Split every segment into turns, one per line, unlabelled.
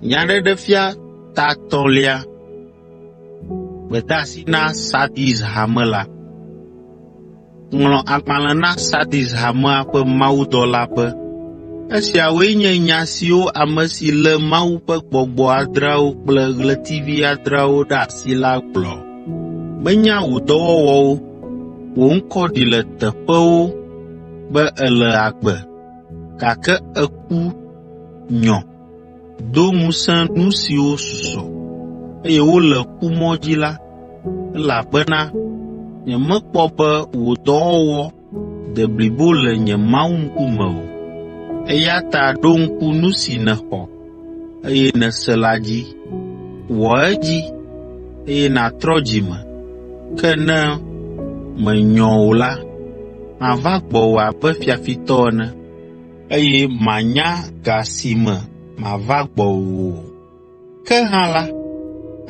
Nyaɖeɖefia tatɔlia gbedasi na Sardis hame la. Ŋlɔ agbalẽ na Sardis hamea ƒe mawudɔla be, esiawoe nye nya siwo ame si lé Mawu ƒe gbɔgbɔ adreawo kple ɣletivi adreawo ɖe asi la gblɔ. Menya wò dɔwɔwɔwo, wò ŋkɔ ɖi le teƒewo be èle agbe, gake èku nyɔ, do ŋusẽ nu siwo susɔ, eye wole kumɔ dzi la, elabena nyemekpɔ be wò dɔwɔwɔ de blibo le nye Mawu ŋkume o. Eya ta ɖo ŋku nu si nèxɔ, eye nèse la dzi, wɔ edzi, eye nàtrɔ dzi me. Ke ne menyɔ o la, mava gbɔwò abe fiafitɔ ene, eye manya ga si me mava gbɔwò o. Ke hã la,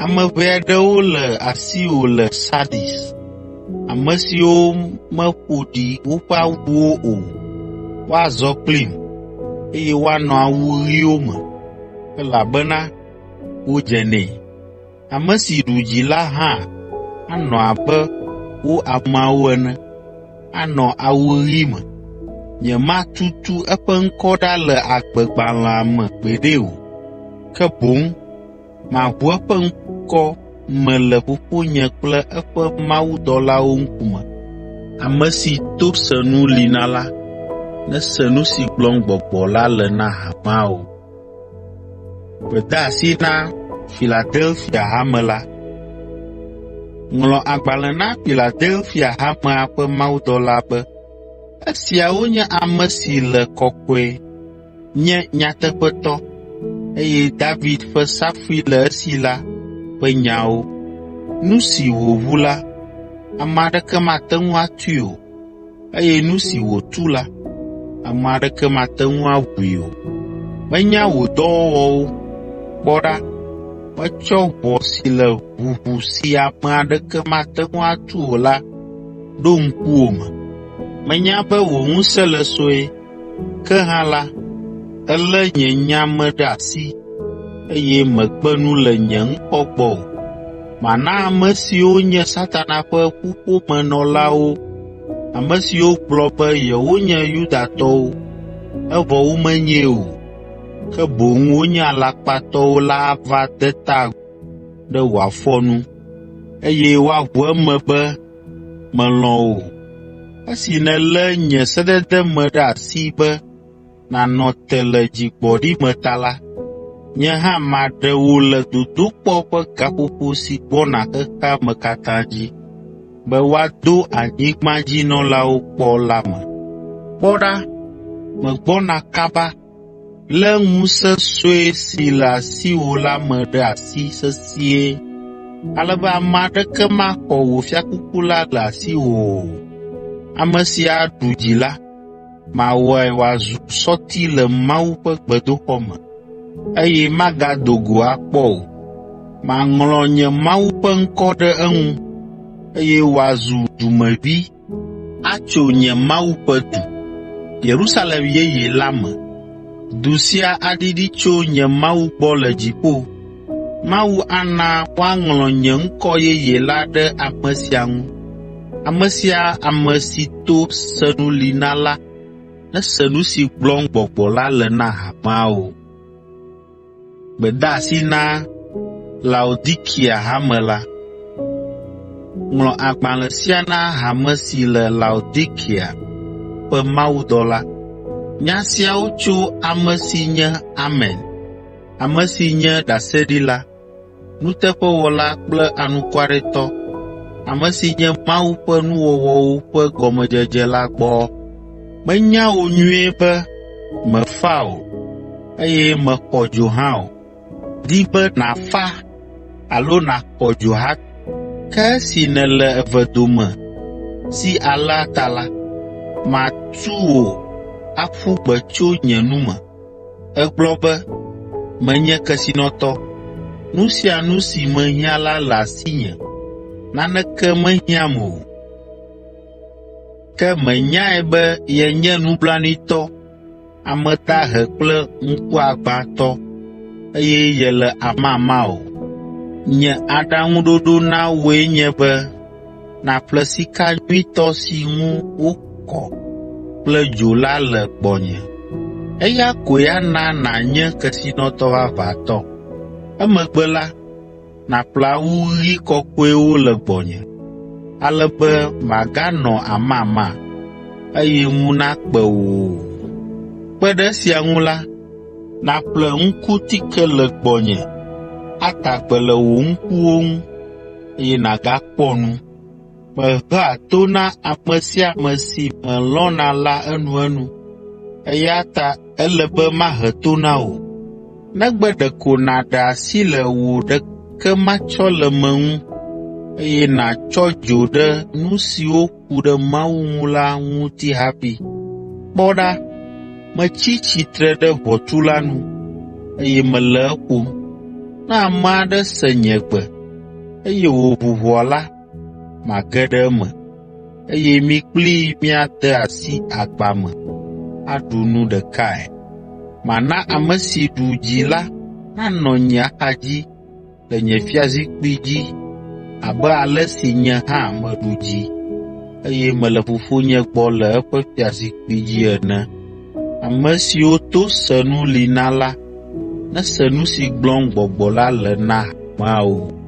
ame ʋɛ aɖewo le asiwò le Sardis, ame siwo meƒo ɖi woƒe awuwo o, woazɔ kplim, eye woanɔ awu ɣiwo me, elabena wodze nɛ. Ame si ɖu dzi la hã anɔ abe wo ameawo ene, anɔ awu ɣi me. Nyematutu eƒe ŋkɔ ɖa le agbegbalẽa me gbeɖe o, ke boŋ maʋu eƒe ŋkɔ me le Fofonye kple eƒe mawudɔlawo ŋkume. Ame si to senu li na la, nese nu si gblɔm gbɔgbɔ la le na hameawo. Gbedeasi na Filadelfia hame la. Ŋlɔ agbalẽ na Filadelfia hamea ƒe mawudɔla be, esiawo nye ame si le kɔkɔe, nye nyateƒetɔ, eye David ƒe safui le esi la ƒe nyawo. Nu si wòʋu la, ame aɖeke mate ŋu atui o, eye nu si wòtu la, ame aɖeke mate ŋu aʋui o. Menya wò dɔwɔwɔwo, kpɔ ɖa, metsɔ ʋɔ si le ʋuʋu si ame aɖeke mate ŋu atu o la ɖo ŋkuwò me. Menya be wò ŋusẽ le sue, ke hã la, elé nye nya me ɖe asi, eye megbe nu le nye ŋkɔ gbɔ o. Mana ame siwo nye Satana ƒe ƒuƒomenɔlawo, ame siwo gblɔ be yewonye Yudatɔwo, evɔ womenyee o, ke boŋ wonye alakpatɔwo la ava de ta ɖe wò afɔ nu, eye woaʋu eme be melɔ̃ o. Esi nèlé nye sedede me ɖe asi be nànɔ te le dzigbɔɖime ta la, nye hã maɖe wò le dodokpɔ ƒe gaƒoƒo si gbɔna xexea me katã dzi, be woado anyigbadzinɔlawo kpɔ la me. Kpɔ ɖa, megbɔna kaba, lé ŋusẽ sue si le asiwò la me ɖe asi sesĩe, ale be ame aɖeke maxɔ wò fiakuku la le asiwò o. Ame si aɖu dzi la, mawɔe wòazu sɔti le Mawu ƒe gbedoxɔ me, eye magado go akpɔ o. Maŋlɔ nye Mawu ƒe ŋkɔ ɖe eŋu, eye wòazu dumevi atso nye Mawu ƒe du, Yerusalem yeye la me. Du sia aɖiɖi tso nye Mawu gbɔ le dziƒo. Mawu ana woaŋlɔ nye ŋkɔ yeye la ɖe ame sia ŋu. Ame sia ame si to senu li na la, nese nu si gblɔm gbɔgbɔ la le na hameawo. Gbedeasi na Laodikea hame la. Ŋlɔ agbalẽ sia na hame si le Laodikea ƒe mawudɔla. Nya siawo tso ame si nye Amen, ame si nye ɖaseɖila, nuteƒewɔla kple anukwaretɔ, ame si nye Mawu ƒe nuwɔwɔwo ƒe gɔmedzedze la gbɔ. Menya wò nyuie be mefa o, eye mexɔ dzo hã o. Di be nàfa alo nàxɔ dzo hã, ke esi nèle eve dome si alea ta la, matu wò aƒu gbe tso nye nu me. Egblɔ be, menye kesinɔtɔ, nu sia nu si mehiã la le asinye, naneke mehiãm o. Ke menyae be yenye nublanuitɔ, ame dahe kple ŋkuagbãtɔ, eye yele amama o. Nye aɖaŋuɖoɖo na woe nye be naƒle sika nyuitɔ si ŋu wokɔ kple dzo la le gbɔnye. Eya koe ana nànye kesinɔtɔ vavãtɔ. Emegbe la, naƒle awu ɣi kɔkɔewo le gbɔnye, ale be maganɔ amama, eye ŋu nakpe wò. Kpe ɖe esia ŋu la, naƒle ŋkutike le gbɔnye, ata gbe le wò ŋkuwo ŋu, eye nàgakpɔ nu. Mehea to na ame sia ame si melɔ̃na la enuenu, eya ta ele be mahe to na wò, negbe ɖeko nàɖe asi le wò ɖekematsɔleme ŋu, eye nàtsɔ dzo ɖe nu siwo ku ɖe Mawu ŋu la ŋuti hafi. Kpɔ ɖa, metsi tsitre ɖe ʋɔtru la nu, eye mele eƒom. Ne ame aɖe se nye gbe, eye wòʋu ʋɔa la, mage ɖe eme, eye mi kplii míade asi agba me, aɖu nu ɖekae. Mana ame si ɖu dzi la nanɔ nye axadzi le nye fiazikpui dzi, abe ale si nye hã meɖu dzi, eye mele Fofonye gbɔ le eƒe fiazikpui dzi ene. Ame siwo to se nu li na la, nese nu si gblɔm Gbɔgbɔ la le na ameawo.